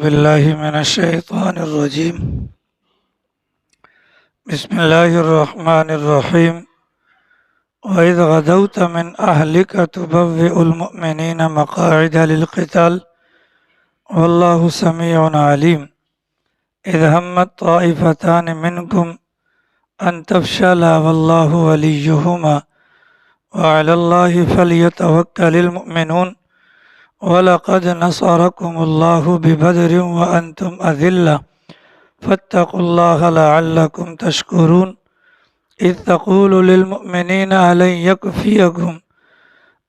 باللہ من الشیطان الرجیم بسم اللہ الرحمن الرحیم وَإِذْ غَدَوْتَ مِنْ أَهْلِكَ تُبَوِّئُ الْمُؤْمِنِينَ مَقَاعِدَ لِلْقِتَالِ وَاللَّهُ سَمِيعٌ عَلِيمٌ إِذْ هَمَّتْ طَائِفَتَانِ مِنْكُمْ أَنْ تَفْشَلَا وَاللَّهُ وَلِيُّهُمَا وَعَلَى اللَّهِ فَلْيَتَوَكَّلِ الْمُؤْمِنُونَ وَلَقَدْ نَصَرَكُمُ اللَّهُ بِبَدْرٍ وَأَنْتُمْ أَذِلَّةٌ فَاتَّقُوا اللَّهَ لَعَلَّكُمْ تَشْكُرُونَ إِذْ تَقُولُ لِلْمُؤْمِنِينَ أَلَنْ يَكْفِيَكُمْ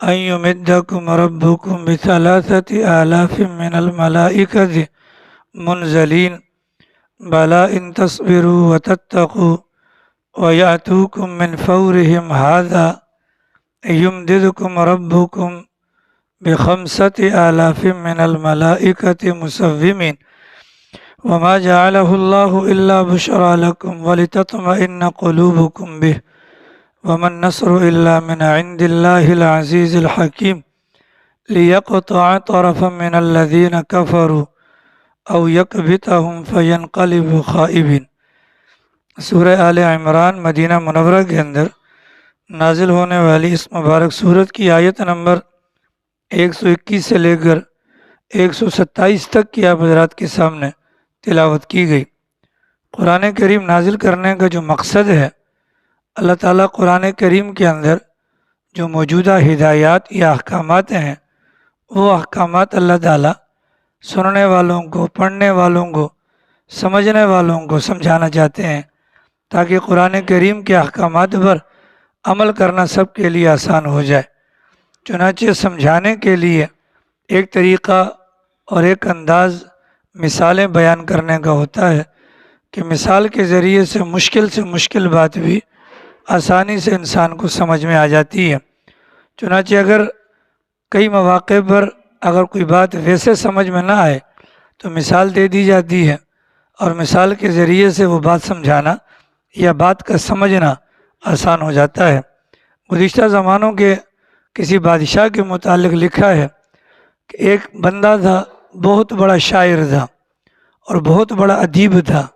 أَنْ يُمِدَّكُمْ رَبُّكُمْ بِثَلَاثَةِ آلَافٍ مِنَ الْمَلَائِكَةِ مُنْزَلِينَ بَلَى إِنْ تَصْبِرُوا وَتَتَّقُوا وَيَأْتُوكُمْ مِنْ فَوْرِهِمْ هَذَا يُمْدِدْكُمْ رَبُّكُمْ بِخَمْسَةِ آلَافٍ مِنَ الْمَلَائِكَةِ مُسَوِّمِينَ وَمَا جَعَلَهُ اللَّهُ إِلَّا بُشْرَى لَكُمْ وَلِتَطْمَئِنَّ قُلُوبُكُمْ بِهِ وَمَا النَّصْرُ إِلَّا مِنْ عِنْدِ اللَّهِ الْعَزِيزِ الْحَكِيمِ لِيَقْطَعَ طَرَفًا مِنَ الَّذِينَ كَفَرُوا أَوْ يَكْبِتَهُمْ فَيَنْقَلِبُوا خَائِبِينَ۔ سورہ آل عمران مدینہ منورہ کے اندر نازل ہونے والی اس مبارک سورت کی آیت نمبر 121 سے لے کر 127 تک کی آپ حضرات کے سامنے تلاوت کی گئی۔ قرآن کریم نازل کرنے کا جو مقصد ہے، اللہ تعالیٰ قرآن کریم کے اندر جو موجودہ ہدایات یا احکامات ہیں، وہ احکامات اللہ تعالیٰ سننے والوں کو، پڑھنے والوں کو، سمجھنے والوں کو سمجھانا چاہتے ہیں، تاکہ قرآن کریم کے احکامات پر عمل کرنا سب کے لیے آسان ہو جائے۔ چنانچہ سمجھانے کے لیے ایک طریقہ اور ایک انداز مثالیں بیان کرنے کا ہوتا ہے کہ مثال کے ذریعے سے مشکل بات بھی آسانی سے انسان کو سمجھ میں آ جاتی ہے۔ چنانچہ اگر کئی مواقع پر اگر کوئی بات ویسے سمجھ میں نہ آئے تو مثال دے دی جاتی ہے، اور مثال کے ذریعے سے وہ بات سمجھانا یا بات کا سمجھنا آسان ہو جاتا ہے۔ گزشتہ زمانوں کے کسی بادشاہ کے متعلق لکھا ہے کہ ایک بندہ تھا، بہت بڑا شاعر تھا اور بہت بڑا ادیب تھا،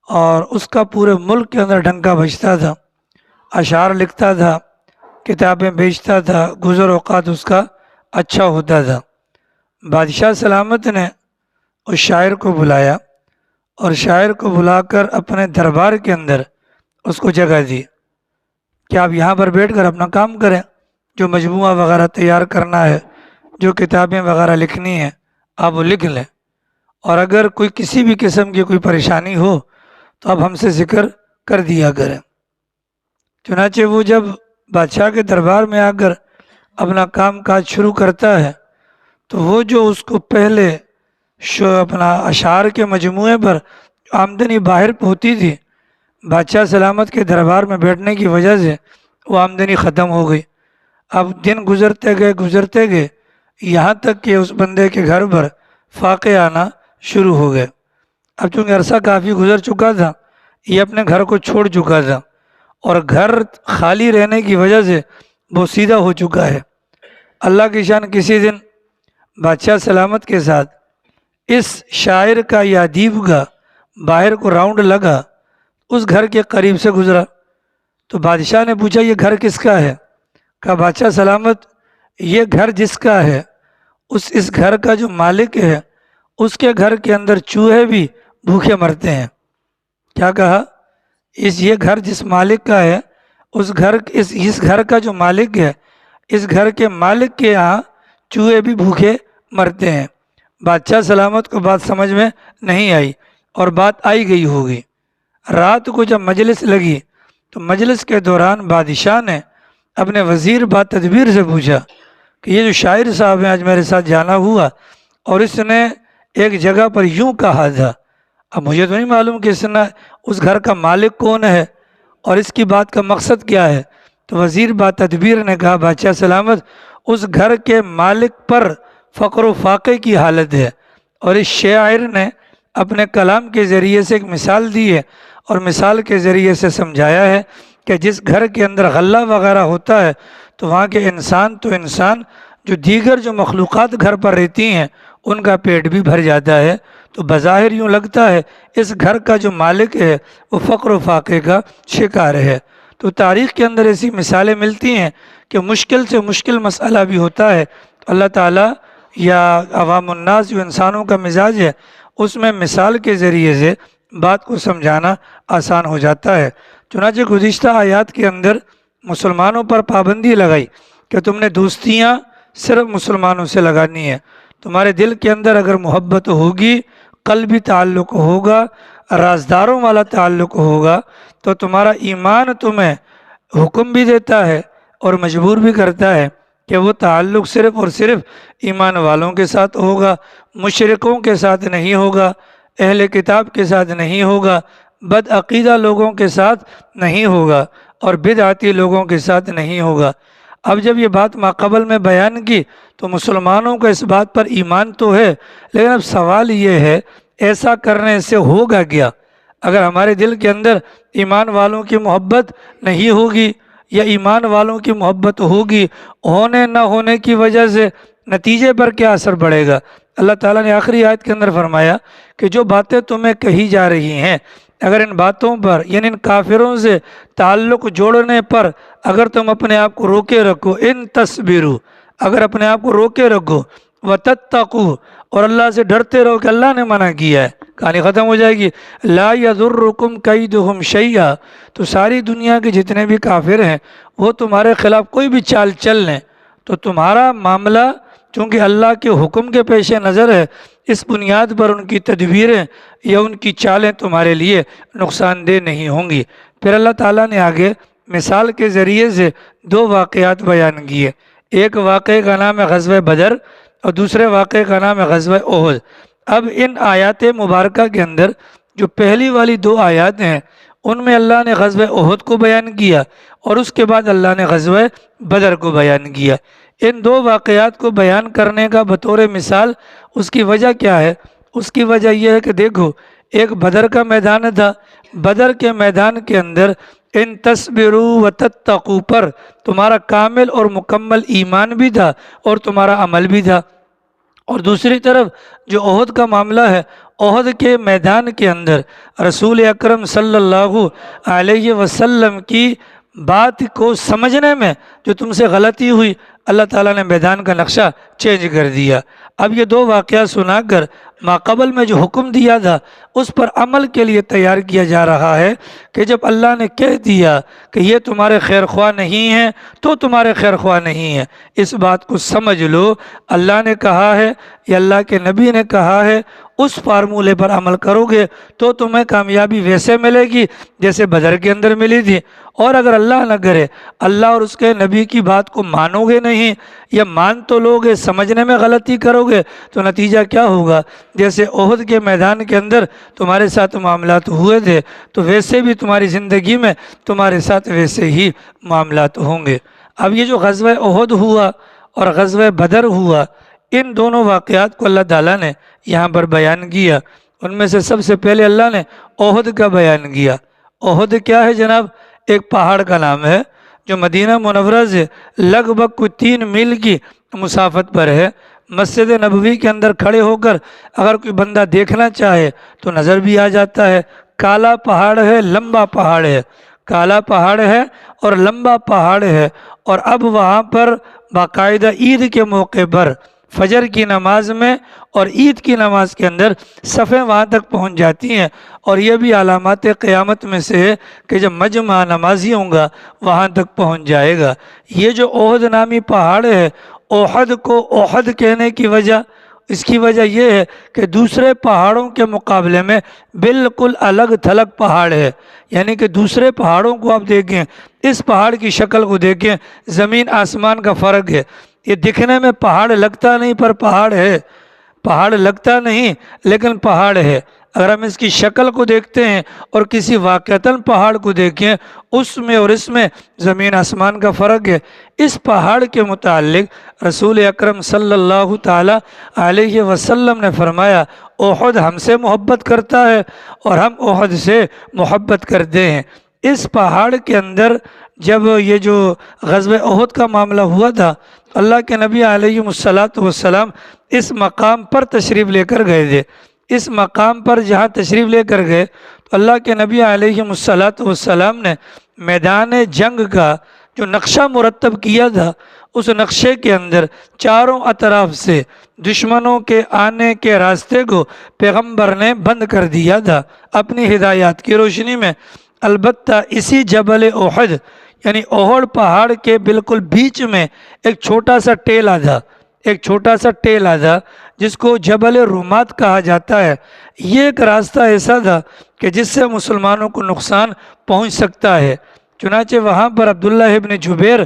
اور اس کا پورے ملک کے اندر ڈنکا بجتا تھا، اشعار لکھتا تھا، کتابیں بیچتا تھا، گزر اوقات اس کا اچھا ہوتا تھا۔ بادشاہ سلامت نے اس شاعر کو بلایا اور شاعر کو بلا کر اپنے دربار کے اندر اس کو جگہ دی کہ آپ یہاں پر بیٹھ کر اپنا کام کریں، جو مجموعہ وغیرہ تیار کرنا ہے، جو کتابیں وغیرہ لکھنی ہیں، آپ وہ لکھ لیں، اور اگر کوئی کسی بھی قسم کی کوئی پریشانی ہو تو آپ ہم سے ذکر کر دیا کریں۔ چنانچہ وہ جب بادشاہ کے دربار میں آ کر اپنا کام کاج شروع کرتا ہے تو وہ جو اس کو پہلے اپنا اشعار کے مجموعے پر آمدنی باہر ہوتی تھی، بادشاہ سلامت کے دربار میں بیٹھنے کی وجہ سے وہ آمدنی ختم ہو گئی۔ اب دن گزرتے گئے یہاں تک کہ اس بندے کے گھر پر فاقے آنا شروع ہو گئے۔ اب چونکہ عرصہ کافی گزر چکا تھا، یہ اپنے گھر کو چھوڑ چکا تھا، اور گھر خالی رہنے کی وجہ سے وہ سیدھا ہو چکا ہے۔ اللہ کی شان کسی دن بادشاہ سلامت کے ساتھ اس شاعر کا یا ادیب کا باہر کو راؤنڈ لگا، اس گھر کے قریب سے گزرا تو بادشاہ نے پوچھا یہ گھر کس کا ہے؟ کہا بادشاہ سلامت یہ گھر جس کا ہے اس گھر کا جو مالک ہے اس کے گھر کے اندر چوہے بھی بھوکے مرتے ہیں۔ کیا کہا؟ یہ گھر جس مالک کا ہے اس گھر کا جو مالک ہے، اس گھر کے مالک کے یہاں چوہے بھی بھوکے مرتے ہیں۔ بادشاہ سلامت کو بات سمجھ میں نہیں آئی اور بات آئی گئی ہوگی۔ رات کو جب مجلس لگی تو مجلس کے دوران بادشاہ نے اپنے وزیر با تدبیر سے پوچھا کہ یہ جو شاعر صاحب ہیں آج میرے ساتھ جانا ہوا اور اس نے ایک جگہ پر یوں کہا تھا، اب مجھے تو نہیں معلوم کہ اس گھر کا مالک کون ہے اور اس کی بات کا مقصد کیا ہے۔ تو وزیر با تدبیر نے کہا بادشاہ سلامت اس گھر کے مالک پر فقر و فاقے کی حالت ہے، اور اس شاعر نے اپنے کلام کے ذریعے سے ایک مثال دی ہے اور مثال کے ذریعے سے سمجھایا ہے کہ جس گھر کے اندر غلہ وغیرہ ہوتا ہے تو وہاں کے انسان جو دیگر جو مخلوقات گھر پر رہتی ہیں ان کا پیٹ بھی بھر جاتا ہے۔ تو بظاہر یوں لگتا ہے اس گھر کا جو مالک ہے وہ فقر و فاقے کا شکار ہے۔ تو تاریخ کے اندر ایسی مثالیں ملتی ہیں کہ مشکل سے مشکل مسئلہ بھی ہوتا ہے تو اللہ تعالیٰ یا عوام الناس جو انسانوں کا مزاج ہے اس میں مثال کے ذریعے سے بات کو سمجھانا آسان ہو جاتا ہے۔ چنانچہ گزشتہ آیات کے اندر مسلمانوں پر پابندی لگائی کہ تم نے دوستیاں صرف مسلمانوں سے لگانی ہے۔ تمہارے دل کے اندر اگر محبت ہوگی، قلبی تعلق ہوگا، رازداروں والا تعلق ہوگا تو تمہارا ایمان تمہیں حکم بھی دیتا ہے اور مجبور بھی کرتا ہے کہ وہ تعلق صرف اور صرف ایمان والوں کے ساتھ ہوگا، مشرکوں کے ساتھ نہیں ہوگا، اہل کتاب کے ساتھ نہیں ہوگا، بد عقیدہ لوگوں کے ساتھ نہیں ہوگا اور بدعتی لوگوں کے ساتھ نہیں ہوگا۔ اب جب یہ بات ماقبل میں بیان کی تو مسلمانوں کا اس بات پر ایمان تو ہے، لیکن اب سوال یہ ہے ایسا کرنے سے ہوگا کیا؟ اگر ہمارے دل کے اندر ایمان والوں کی محبت نہیں ہوگی یا ایمان والوں کی محبت ہوگی، ہونے نہ ہونے کی وجہ سے نتیجے پر کیا اثر پڑے گا؟ اللہ تعالیٰ نے آخری آیت کے اندر فرمایا کہ جو باتیں تمہیں کہی جا رہی ہیں، اگر ان باتوں پر یعنی ان کافروں سے تعلق جوڑنے پر اگر تم اپنے آپ کو روکے رکھو، ان تصبروا، اگر اپنے آپ کو روکے رکھو، وتتقوا، اور اللہ سے ڈرتے رہو کہ اللہ نے منع کیا ہے، کہانی ختم ہو جائے گی۔ لا یضرکم کیدہم شیئا، تو ساری دنیا کے جتنے بھی کافر ہیں وہ تمہارے خلاف کوئی بھی چال چل لیں تو تمہارا معاملہ چونکہ اللہ کے حکم کے پیش نظر ہے، اس بنیاد پر ان کی تدبیریں یا ان کی چالیں تمہارے لیے نقصان دہ نہیں ہوں گی۔ پھر اللہ تعالیٰ نے آگے مثال کے ذریعے سے دو واقعات بیان کیے، ایک واقعے کا نام ہے غزوہ بدر اور دوسرے واقعے کا نام ہے غزوہ احد۔ اب ان آیات مبارکہ کے اندر جو پہلی والی دو آیات ہیں ان میں اللہ نے غزوہ احد کو بیان کیا اور اس کے بعد اللہ نے غزوہ بدر کو بیان کیا۔ ان دو واقعات کو بیان کرنے کا بطور مثال اس کی وجہ کیا ہے؟ اس کی وجہ یہ ہے کہ دیکھو ایک بدر کا میدان تھا، بدر کے میدان کے اندر ان تصبروا وتتقوا پر تمہارا کامل اور مکمل ایمان بھی تھا اور تمہارا عمل بھی تھا، اور دوسری طرف جو احد کا معاملہ ہے، احد کے میدان کے اندر رسول اکرم صلی اللہ علیہ وسلم کی بات کو سمجھنے میں جو تم سے غلطی ہوئی، اللہ تعالیٰ نے میدان کا نقشہ چینج کر دیا۔ اب یہ دو واقعات سنا کر ماقبل میں جو حکم دیا تھا اس پر عمل کے لیے تیار کیا جا رہا ہے کہ جب اللہ نے کہہ دیا کہ یہ تمہارے خیر خواہ نہیں ہیں تو تمہارے خیر خواہ نہیں ہیں، اس بات کو سمجھ لو، اللہ نے کہا ہے یا اللہ کے نبی نے کہا ہے، اس فارمولے پر عمل کرو گے تو تمہیں کامیابی ویسے ملے گی جیسے بدر کے اندر ملی تھی، اور اگر اللہ نہ کرے اللہ اور اس کے نبی کی بات کو مانو گے نہیں یا مان تو لو گے سمجھنے میں غلطی کرو گے تو نتیجہ کیا ہوگا؟ جیسے احد کے میدان کے اندر تمہارے ساتھ معاملات ہوئے تھے تو ویسے بھی تمہاری زندگی میں تمہارے ساتھ ویسے ہی معاملات ہوں گے۔ اب یہ جو غزوہ احد ہوا اور غزوہ بدر ہوا، ان دونوں واقعات کو اللہ تعالیٰ نے یہاں پر بیان کیا۔ ان میں سے سب سے پہلے اللہ نے احد کا بیان کیا۔ احد کیا ہے جناب؟ ایک پہاڑ کا نام ہے جو مدینہ منورہ سے لگ بھگ کوئی 3 میل کی مسافت پر ہے۔ مسجد نبوی کے اندر کھڑے ہو کر اگر کوئی بندہ دیکھنا چاہے تو نظر بھی آ جاتا ہے۔ کالا پہاڑ ہے، لمبا پہاڑ ہے، کالا پہاڑ ہے اور لمبا پہاڑ ہے، اور اب وہاں پر باقاعدہ عید کے موقع پر فجر کی نماز میں اور عید کی نماز کے اندر صفیں وہاں تک پہنچ جاتی ہیں، اور یہ بھی علامات قیامت میں سے ہے کہ جب مجمع نمازی ہوں گا وہاں تک پہنچ جائے گا۔ یہ جو احد نامی پہاڑ ہے، احد کو احد کہنے کی وجہ، اس کی وجہ یہ ہے کہ دوسرے پہاڑوں کے مقابلے میں بالکل الگ تھلگ پہاڑ ہے، یعنی کہ دوسرے پہاڑوں کو آپ دیکھیں، اس پہاڑ کی شکل کو دیکھیں، زمین آسمان کا فرق ہے۔ یہ دکھنے میں پہاڑ لگتا نہیں پر پہاڑ ہے، پہاڑ لگتا نہیں لیکن پہاڑ ہے۔ اگر ہم اس کی شکل کو دیکھتے ہیں اور کسی واقعتاً پہاڑ کو دیکھیں، اس میں اور اس میں زمین آسمان کا فرق ہے۔ اس پہاڑ کے متعلق رسول اکرم صلی اللہ تعالی علیہ وسلم نے فرمایا احد ہم سے محبت کرتا ہے اور ہم احد سے محبت کرتے ہیں۔ اس پہاڑ کے اندر جب یہ جو غزوہ احد کا معاملہ ہوا تھا، اللہ کے نبی علیہ الصلوۃ والسلام اس مقام پر تشریف لے کر گئے تھے۔ اس مقام پر جہاں تشریف لے کر گئے تو اللہ کے نبی علیہ الصلاۃ والسلام نے میدان جنگ کا جو نقشہ مرتب کیا تھا، اس نقشے کے اندر چاروں اطراف سے دشمنوں کے آنے کے راستے کو پیغمبر نے بند کر دیا تھا اپنی ہدایات کی روشنی میں۔ البتہ اسی جبل احد یعنی احد پہاڑ کے بالکل بیچ میں ایک چھوٹا سا ٹیلہ تھا جس کو جبل رومات کہا جاتا ہے۔ یہ ایک راستہ ایسا تھا کہ جس سے مسلمانوں کو نقصان پہنچ سکتا ہے، چنانچہ وہاں پر عبداللہ ابن جبیر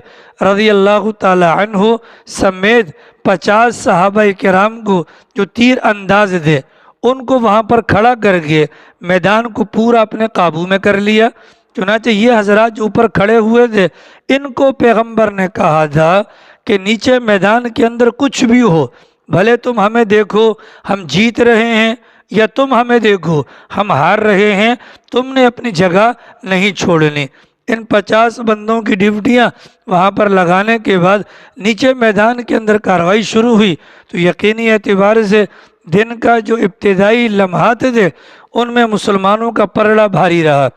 رضی اللہ تعالی عنہ سمیت 50 صحابہ کرام کو جو تیر انداز تھے ان کو وہاں پر کھڑا کر کے میدان کو پورا اپنے قابو میں کر لیا۔ چنانچہ یہ حضرات جو اوپر کھڑے ہوئے تھے ان کو پیغمبر نے کہا تھا کہ نیچے میدان کے اندر کچھ بھی ہو، بھلے تم ہمیں دیکھو ہم جیت رہے ہیں یا تم ہمیں دیکھو ہم ہار رہے ہیں، تم نے اپنی جگہ نہیں چھوڑنی۔ ان 50 بندوں کی ڈیوٹیاں وہاں پر لگانے کے بعد نیچے میدان کے اندر کارروائی شروع ہوئی تو یقینی اعتبار سے دن کا جو ابتدائی لمحات تھے ان میں مسلمانوں کا پلڑا بھاری رہا۔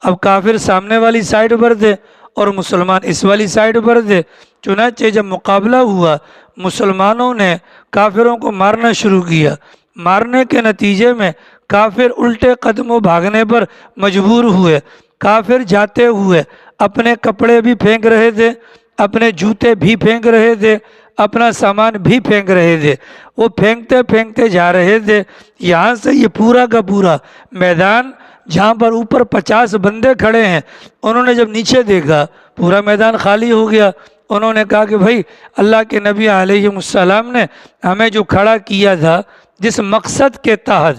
اب کافر سامنے والی سائڈ پر تھے اور مسلمان اس والی سائڈ پر تھے۔ چنانچہ جب مقابلہ ہوا مسلمانوں نے کافروں کو مارنا شروع کیا، مارنے کے نتیجے میں کافر الٹے قدموں بھاگنے پر مجبور ہوئے۔ کافر جاتے ہوئے اپنے کپڑے بھی پھینک رہے تھے، اپنے جوتے بھی پھینک رہے تھے، اپنا سامان بھی پھینک رہے تھے۔ وہ پھینکتے پھینکتے جا رہے تھے، یہاں سے یہ پورا کا پورا میدان جہاں پر اوپر 50 بندے کھڑے ہیں انہوں نے جب نیچے دیکھا پورا میدان خالی ہو گیا۔ انہوں نے کہا کہ بھائی اللہ کے نبی علیہ السلام نے ہمیں جو کھڑا کیا تھا جس مقصد کے تحت،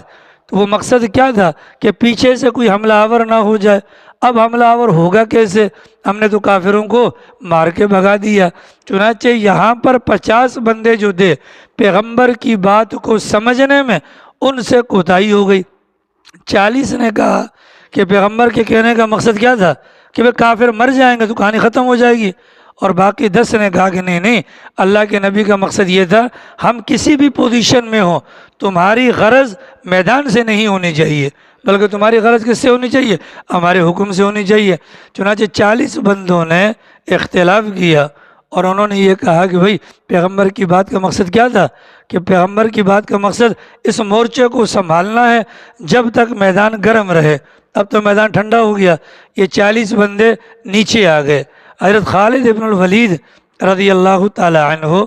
تو وہ مقصد کیا تھا کہ پیچھے سے کوئی حملہ آور نہ ہو جائے۔ اب حملہ آور ہوگا کیسے؟ ہم نے تو کافروں کو مار کے بھگا دیا۔ چنانچہ یہاں پر 50 بندے جو تھے پیغمبر کی بات کو سمجھنے میں ان سے کوتاہی ہو گئی۔ 40 نے کہا کہ پیغمبر کے کہنے کا مقصد کیا تھا کہ وہ کافر مر جائیں گے تو کہانی ختم ہو جائے گی، اور باقی 10 نے کہا کہ نہیں، اللہ کے نبی کا مقصد یہ تھا ہم کسی بھی پوزیشن میں ہوں تمہاری غرض میدان سے نہیں ہونی چاہیے، بلکہ تمہاری غرض کس سے ہونی چاہیے؟ ہمارے حکم سے ہونی چاہیے۔ چنانچہ 40 بندوں نے اختلاف کیا اور انہوں نے یہ کہا کہ بھائی پیغمبر کی بات کا مقصد کیا تھا کہ پیغمبر کی بات کا مقصد اس مورچے کو سنبھالنا ہے جب تک میدان گرم رہے۔ اب تو میدان ٹھنڈا ہو گیا، یہ 40 بندے نیچے آ گئے۔ حضرت خالد ابن الولید رضی اللہ تعالی عنہ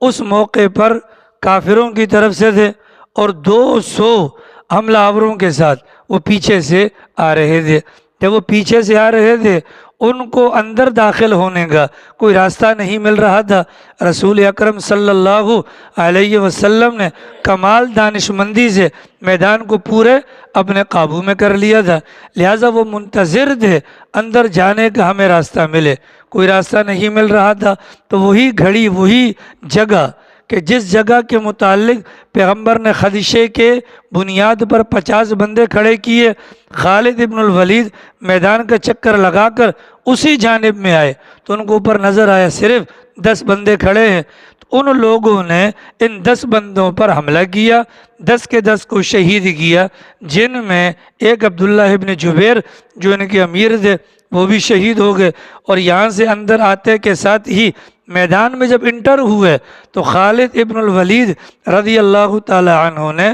اس موقع پر کافروں کی طرف سے تھے اور 200 حملہ آوروں کے ساتھ وہ پیچھے سے آ رہے تھے۔ جب وہ پیچھے سے آ رہے تھے ان کو اندر داخل ہونے کا کوئی راستہ نہیں مل رہا تھا۔ رسول اکرم صلی اللہ علیہ وسلم نے کمال دانش مندی سے میدان کو پورے اپنے قابو میں کر لیا تھا، لہٰذا وہ منتظر تھے اندر جانے کا ہمیں راستہ ملے، کوئی راستہ نہیں مل رہا تھا۔ تو وہی گھڑی وہی جگہ کہ جس جگہ کے متعلق پیغمبر نے خدشے کے بنیاد پر 50 بندے کھڑے کیے، خالد ابن الولید میدان کا چکر لگا کر اسی جانب میں آئے تو ان کو اوپر نظر آیا صرف 10 بندے کھڑے ہیں۔ تو ان لوگوں نے ان 10 بندوں پر حملہ کیا، 10 کے 10 کو شہید کیا، جن میں ایک عبداللہ ابن جبیر جو ان کے امیر تھے وہ بھی شہید ہو گئے۔ اور یہاں سے اندر آتے کے ساتھ ہی میدان میں جب انٹر ہوئے تو خالد ابن الولید رضی اللہ تعالی عنہ نے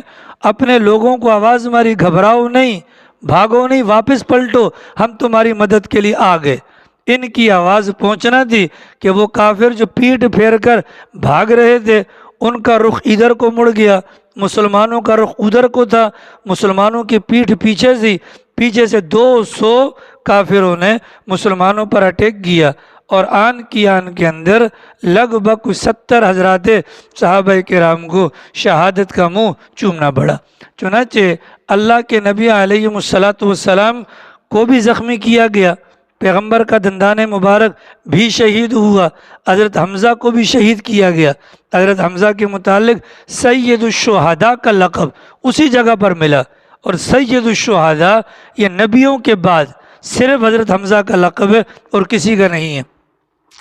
اپنے لوگوں کو آواز ماری، گھبراؤ نہیں، بھاگو نہیں، واپس پلٹو، ہم تمہاری مدد کے لیے آ گئے۔ ان کی آواز پہنچنا تھی کہ وہ کافر جو پیٹ پھیر کر بھاگ رہے تھے ان کا رخ ادھر کو مڑ گیا، مسلمانوں کا رخ ادھر کو تھا، مسلمانوں کی پیٹھ پیچھے سے پیچھے سے 200 کافروں نے مسلمانوں پر اٹیک کیا اور آن کی آن کے اندر لگ بھگ 70 حضرات صحابہ کرام کو شہادت کا منہ چومنا پڑا۔ چنانچہ اللہ کے نبی علیہ السلام کو بھی زخمی کیا گیا، پیغمبر کا دندان مبارک بھی شہید ہوا، حضرت حمزہ کو بھی شہید کیا گیا۔ حضرت حمزہ کے متعلق سید الشہداء کا لقب اسی جگہ پر ملا، اور سید الشہداء یہ نبیوں کے بعد صرف حضرت حمزہ کا لقب ہے اور کسی کا نہیں ہے۔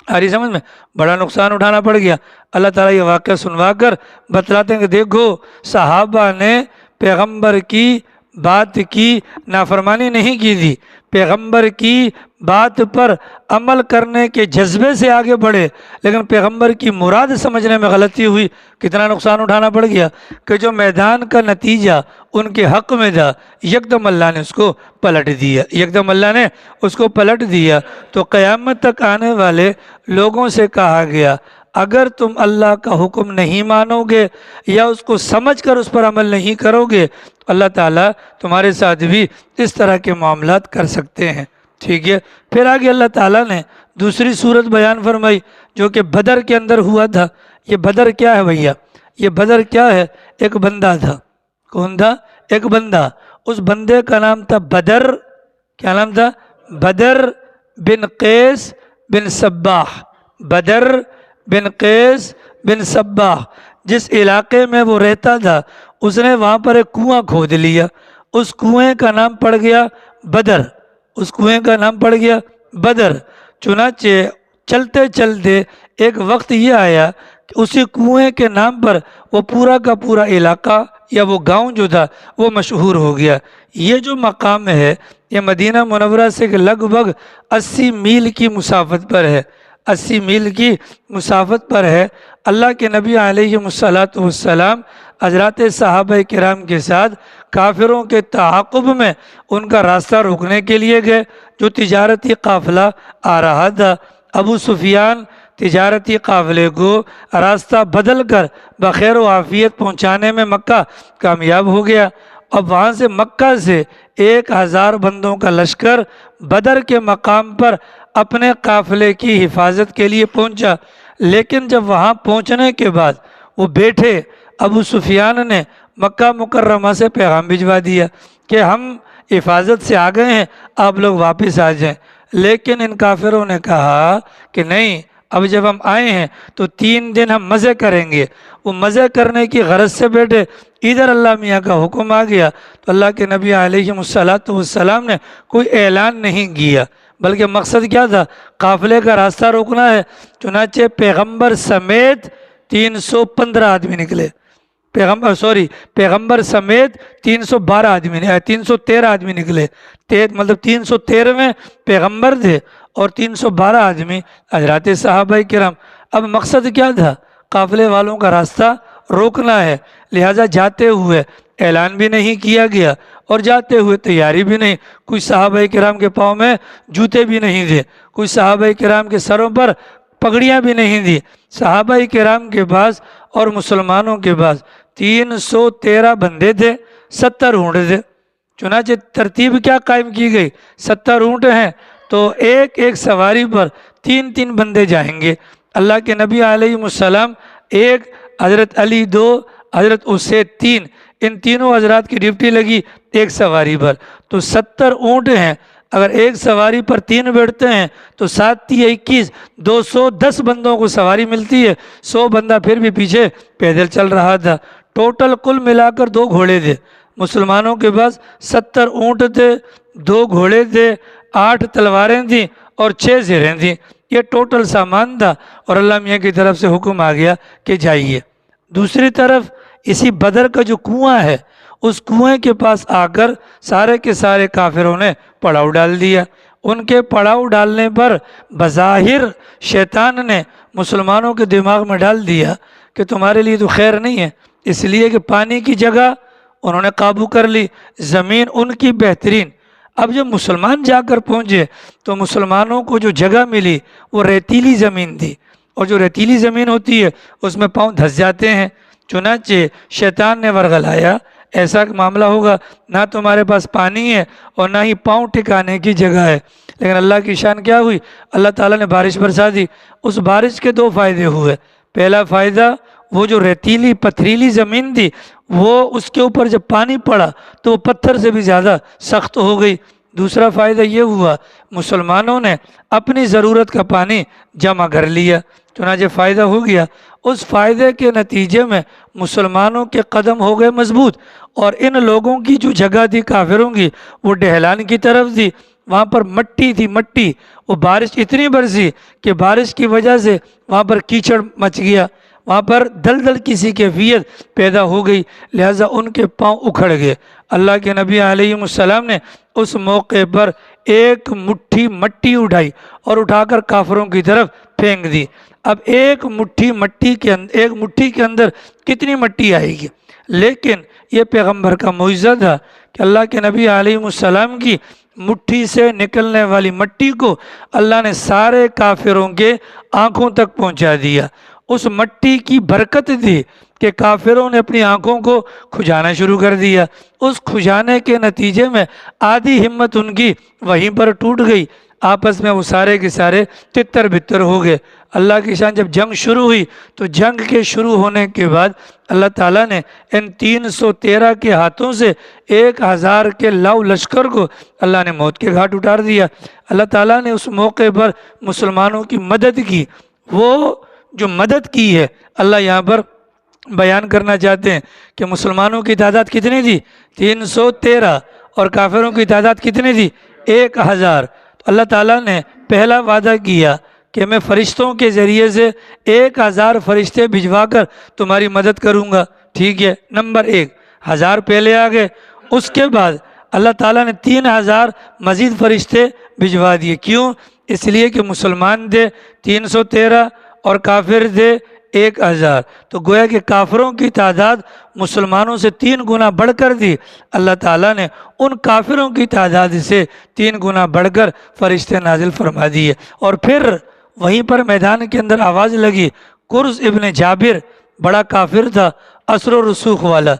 آ رہی سمجھ میں؟ بڑا نقصان اٹھانا پڑ گیا۔ اللہ تعالیٰ یہ واقعہ سنوا کر بتلاتے ہیں کہ دیکھو صحابہ نے پیغمبر کی بات کی نافرمانی نہیں کی تھی، پیغمبر کی بات پر عمل کرنے کے جذبے سے آگے بڑھے، لیکن پیغمبر کی مراد سمجھنے میں غلطی ہوئی، کتنا نقصان اٹھانا پڑ گیا کہ جو میدان کا نتیجہ ان کے حق میں تھا یکدم اللہ نے اس کو پلٹ دیا، یکدم اللہ نے اس کو پلٹ دیا۔ تو قیامت تک آنے والے لوگوں سے کہا گیا اگر تم اللہ کا حکم نہیں مانو گے یا اس کو سمجھ کر اس پر عمل نہیں کرو گے تو اللہ تعالیٰ تمہارے ساتھ بھی اس طرح کے معاملات کر سکتے ہیں، ٹھیک ہے۔ پھر آگے اللہ تعالیٰ نے دوسری صورت بیان فرمائی جو کہ بدر کے اندر ہوا تھا۔ یہ بدر کیا ہے بھیا؟ یہ بدر کیا ہے؟ ایک بندہ تھا، کون تھا؟ ایک بندہ، اس بندے کا نام تھا بدر، کیا نام تھا؟ بدر بن قیس بن صباح، بدر بن قیس بن صباح۔ جس علاقے میں وہ رہتا تھا اس نے وہاں پر ایک کنواں کھود لیا، اس کنویں کا نام پڑ گیا بدر، اس کنویں کا نام پڑ گیا بدر۔ چنانچہ چلتے چلتے ایک وقت یہ آیا کہ اسی کنویں کے نام پر وہ پورا کا پورا علاقہ یا وہ گاؤں جو تھا وہ مشہور ہو گیا۔ یہ جو مقام ہے یہ مدینہ منورہ سے لگ بھگ 80 میل کی مسافت پر ہے، 80 میل کی مسافت پر ہے۔ اللہ کے نبی علیہ السلام حضرات صحابہ کرام کے ساتھ کافروں کے تعاقب میں ان کا راستہ روکنے کے لیے گئے، جو تجارتی قافلہ آ رہا تھا۔ ابو سفیان تجارتی قافلے کو راستہ بدل کر بخیر و عافیت پہنچانے میں مکہ کامیاب ہو گیا۔ اب وہاں سے مکہ سے 1000 بندوں کا لشکر بدر کے مقام پر اپنے قافلے کی حفاظت کے لیے پہنچا، لیکن جب وہاں پہنچنے کے بعد وہ بیٹھے، ابو سفیان نے مکہ مکرمہ سے پیغام بھجوا دیا کہ ہم حفاظت سے آ گئے ہیں، آپ لوگ واپس آ جائیں۔ لیکن ان کافروں نے کہا کہ نہیں، اب جب ہم آئے ہیں تو 3 دن ہم مزے کریں گے۔ وہ مزے کرنے کی غرض سے بیٹھے، ادھر اللہ میاں کا حکم آ گیا تو اللہ کے نبی علیہ السلام نے کوئی اعلان نہیں کیا، بلکہ مقصد کیا تھا؟ قافلے کا راستہ روکنا ہے۔ چنانچہ پیغمبر سمیت 315 آدمی نکلے، پیغمبر سمیت 313 آدمی نکلے، مطلب 313 پیغمبر تھے اور 312 آدمی حضرات صحابہ کرام۔ اب مقصد کیا تھا؟ قافلے والوں کا راستہ روکنا ہے، لہٰذا جاتے ہوئے اعلان بھی نہیں کیا گیا اور جاتے ہوئے تیاری بھی نہیں۔ کچھ صحابہ کرام کے پاؤں میں جوتے بھی نہیں تھے، کچھ صحابہ کرام کے سروں پر پگڑیاں بھی نہیں تھیں۔ صحابہ کرام کے پاس اور مسلمانوں کے پاس 313 بندے تھے، 70 اونٹ تھے۔ چنانچہ ترتیب کیا قائم کی گئی؟ 70 اونٹ ہیں تو ایک ایک سواری پر 3 بندے جائیں گے۔ اللہ کے نبی علیہ السلام 1، حضرت علی 2، حضرت اسید 3، ان تینوں حضرات کی ڈیوٹی لگی ایک سواری پر۔ تو 70 اونٹ ہیں، اگر ایک سواری پر 3 بیٹھتے ہیں تو 7 × 21، 210 بندوں کو سواری ملتی ہے۔ 100 بندہ پھر بھی پیچھے پیدل چل رہا تھا۔ ٹوٹل کل ملا کر 2 گھوڑے تھے، مسلمانوں کے پاس 70 اونٹ تھے، 2 گھوڑے تھے، 8 تلواریں تھیں اور 6 زرہیں تھیں۔ یہ ٹوٹل سامان تھا اور اللہ میاں کی طرف سے حکم آ گیا کہ جائیے۔ دوسری طرف اسی بدر کا جو کنواں ہے، اس کنویں کے پاس آ کر سارے کے سارے کافروں نے پڑاؤ ڈال دیا۔ ان کے پڑاؤ ڈالنے پر بظاہر شیطان نے مسلمانوں کے دماغ میں ڈال دیا کہ تمہارے لیے تو خیر نہیں ہے، اس لیے کہ پانی کی جگہ انہوں نے قابو کر لی، زمین ان کی بہترین۔ اب جب مسلمان جا کر پہنچے تو مسلمانوں کو جو جگہ ملی وہ ریتیلی زمین تھی، اور جو ریتیلی زمین ہوتی ہے اس میں پاؤں دھس جاتے ہیں۔ چنانچہ شیطان نے ورغلایا ایسا معاملہ ہوگا، نہ تمہارے پاس پانی ہے اور نہ ہی پاؤں ٹکانے کی جگہ ہے۔ لیکن اللہ کی شان کیا ہوئی؟ اللہ تعالیٰ نے بارش برسا دی۔ اس بارش کے 2 فائدے ہوئے۔ پہلا فائدہ، وہ جو ریتیلی پتھریلی زمین تھی وہ اس کے اوپر جب پانی پڑا تو وہ پتھر سے بھی زیادہ سخت ہو گئی۔ دوسرا فائدہ یہ ہوا، مسلمانوں نے اپنی ضرورت کا پانی جمع کر لیا، چنانچہ فائدہ ہو گیا۔ اس فائدے کے نتیجے میں مسلمانوں کے قدم ہو گئے مضبوط، اور ان لوگوں کی جو جگہ تھی کافروں کی وہ ڈہلان کی طرف تھی، وہاں پر مٹی تھی، مٹی۔ وہ بارش اتنی برسی کہ بارش کی وجہ سے وہاں پر کیچڑ مچ گیا، وہاں پر دلدل کسی کیفیت پیدا ہو گئی، لہٰذا ان کے پاؤں اکھڑ گئے۔ اللہ کے نبی علیہ السلام نے اس موقع پر ایک مٹھی مٹی اٹھائی اور اٹھا کر کافروں کی طرف پھینک دی۔ اب ایک مٹھی کے اندر کتنی مٹی آئے گی؟ لیکن یہ پیغمبر کا معجزہ تھا کہ اللہ کے نبی علیہ السلام کی مٹھی سے نکلنے والی مٹی کو اللہ نے سارے کافروں کے آنکھوں تک پہنچا دیا۔ اس مٹی کی برکت تھی کہ کافروں نے اپنی آنکھوں کو کھجانا شروع کر دیا۔ اس کھجانے کے نتیجے میں آدھی ہمت ان کی وہیں پر ٹوٹ گئی، آپس میں وہ سارے کے سارے تتر بتر ہو گئے۔ اللہ کی شان جب جنگ شروع ہوئی تو جنگ کے شروع ہونے کے بعد اللہ تعالیٰ نے ان 313 کے ہاتھوں سے 1000 کے لاؤ لشکر کو اللہ نے موت کے گھاٹ اتار دیا۔ اللہ تعالیٰ نے اس موقع پر مسلمانوں کی مدد کی۔ وہ جو مدد کی ہے اللہ یہاں پر بیان کرنا چاہتے ہیں کہ مسلمانوں کی تعداد کتنی تھی؟ 313، اور کافروں کی تعداد کتنی تھی؟ 1000۔ تو اللہ تعالیٰ نے پہلا وعدہ کیا کہ میں فرشتوں کے ذریعے سے 1000 فرشتے بھجوا کر تمہاری مدد کروں گا، ٹھیک ہے؟ نمبر 1، 1000 پہلے آ گئے۔ اس کے بعد اللہ تعالیٰ نے 3000 مزید فرشتے بھجوا دیے۔ کیوں؟ اس لیے کہ مسلمان تھے 313 اور کافر تھے 1000، تو گویا کہ کافروں کی تعداد مسلمانوں سے 3 گنا بڑھ کر تھی۔ اللہ تعالیٰ نے ان کافروں کی تعداد سے 3 گنا بڑھ کر فرشتے نازل فرما دیے۔ اور پھر وہیں پر میدان کے اندر آواز لگی، قرظ ابن جابر بڑا کافر تھا، اسر و رسوخ والا،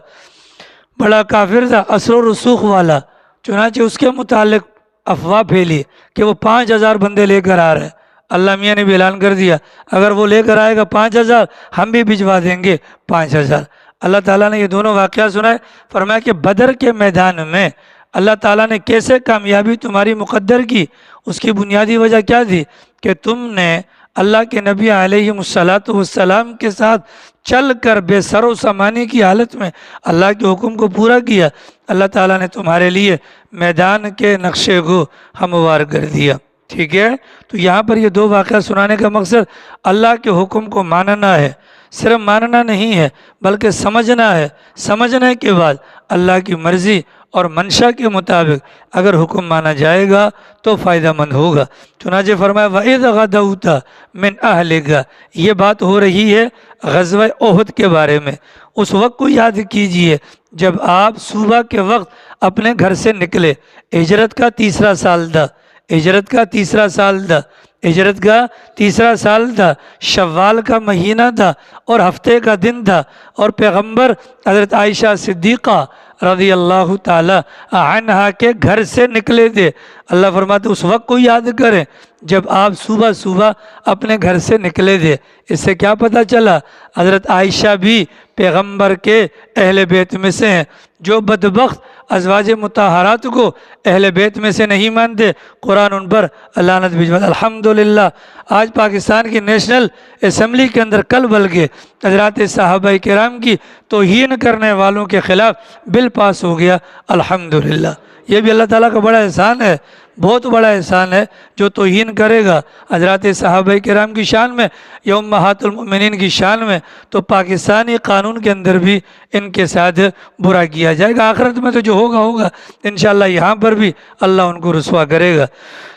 بڑا کافر تھا اسر و رسوخ والا، چنانچہ اس کے متعلق افواہ پھیلی کہ وہ 5000 بندے لے کر آ رہے ہیں۔ اللہ میاں نے بھی اعلان کر دیا اگر وہ لے کر آئے گا 5000 ہم بھی بھجوا دیں گے 5000۔ اللہ تعالیٰ نے یہ دونوں واقعہ سنائے، فرمایا کہ بدر کے میدان میں اللہ تعالیٰ نے کیسے کامیابی تمہاری مقدر کی؟ اس کی بنیادی وجہ کیا تھی؟ کہ تم نے اللہ کے نبی علیہ السلام کے ساتھ چل کر بے سر و سامانی کی حالت میں اللہ کے حکم کو پورا کیا۔ اللہ تعالیٰ نے تمہارے لیے میدان کے نقشے کو ہموار کر دیا، ٹھیک ہے؟ تو یہاں پر یہ 2 واقعہ سنانے کا مقصد اللہ کے حکم کو ماننا ہے، صرف ماننا نہیں ہے بلکہ سمجھنا ہے۔ سمجھنے کے بعد اللہ کی مرضی اور منشا کے مطابق اگر حکم مانا جائے گا تو فائدہ مند ہوگا۔ چنانچہ فرمایا وَإِذْ غَدَوْتَ مِنْ أَهْلِكَ، یہ بات ہو رہی ہے غزوہ احد کے بارے میں۔ اس وقت کو یاد کیجئے جب آپ صبح کے وقت اپنے گھر سے نکلے، ہجرت کا تیسرا سال تھا، ہجرت کا تیسرا سال تھا، ہجرت کا تیسرا سال تھا، شوال کا مہینہ تھا اور ہفتے کا دن تھا، اور پیغمبر حضرت عائشہ صدیقہ رضی اللہ تعالی عنہا کے گھر سے نکلے تھے۔ اللہ فرماتے اس وقت کو یاد کریں جب آپ صبح صبح اپنے گھر سے نکلے تھے۔ اس سے کیا پتہ چلا؟ حضرت عائشہ بھی پیغمبر کے اہل بیت میں سے ہیں۔ جو بدبخت ازواج مطہرات کو اہل بیت میں سے نہیں مانتے، قرآن ان پر لعنت بھجواتا۔ الحمدللہ آج پاکستان کی نیشنل اسمبلی کے اندر کل بلکہ حضرات صحابہ کرام کی توہین کرنے والوں کے خلاف بل پاس ہو گیا، الحمدللہ۔ یہ بھی اللہ تعالیٰ کا بڑا احسان ہے، بہت بڑا احسان ہے۔ جو توہین کرے گا حضرات صحابہ کرام کی شان میں یا امہات المؤمنین کی شان میں، تو پاکستانی قانون کے اندر بھی ان کے ساتھ برا کیا جائے گا۔ آخرت میں تو جو ہوگا ہوگا، انشاءاللہ یہاں پر بھی اللہ ان کو رسوا کرے گا۔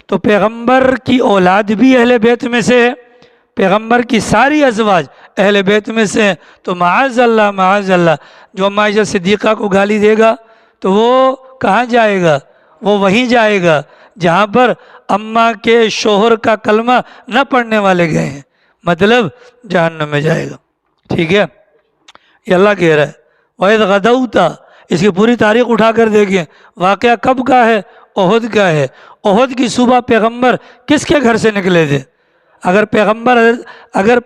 تو پیغمبر کی اولاد بھی اہل بیت میں سے ہے، پیغمبر کی ساری ازواج اہل بیت میں سے ہیں، تو معاذ اللہ جو اماں عائشہ صدیقہ کو گالی دے گا تو وہ کہاں جائے گا؟ وہ وہیں جائے گا جہاں پر اماں کے شوہر کا کلمہ نہ پڑھنے والے گئے ہیں، مطلب جہنم میں جائے گا، ٹھیک ہے؟ یہ اللہ کہہ رہا ہے وَإِذْ غَدَوْتَ، اس کی پوری تاریخ اٹھا کر دیکھیں۔ واقعہ کب کا ہے؟ احد کا ہے۔ احد کی صبح پیغمبر کس کے گھر سے نکلے تھے؟ اگر